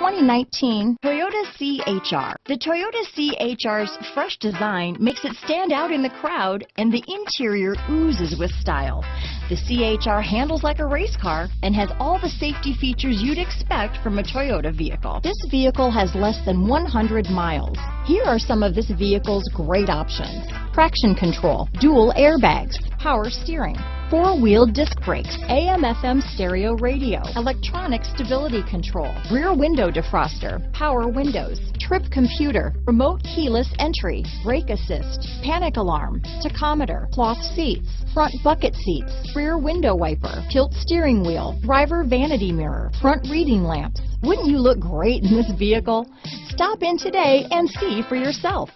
2019 Toyota CHR. The Toyota CHR's fresh design makes it stand out in the crowd, and the interior oozes with style. The CHR handles like a race car and has all the safety features you'd expect from a Toyota vehicle. This vehicle has less than 100 miles. Here are some of this vehicle's great options: traction control, dual airbags, power steering, four-wheel disc brakes, AM/FM stereo radio, electronic stability control, rear window defroster, power windows, trip computer, remote keyless entry, brake assist, panic alarm, tachometer, cloth seats, front bucket seats, rear window wiper, tilt steering wheel, driver vanity mirror, front reading lamps. Wouldn't you look great in this vehicle? Stop in today and see for yourself.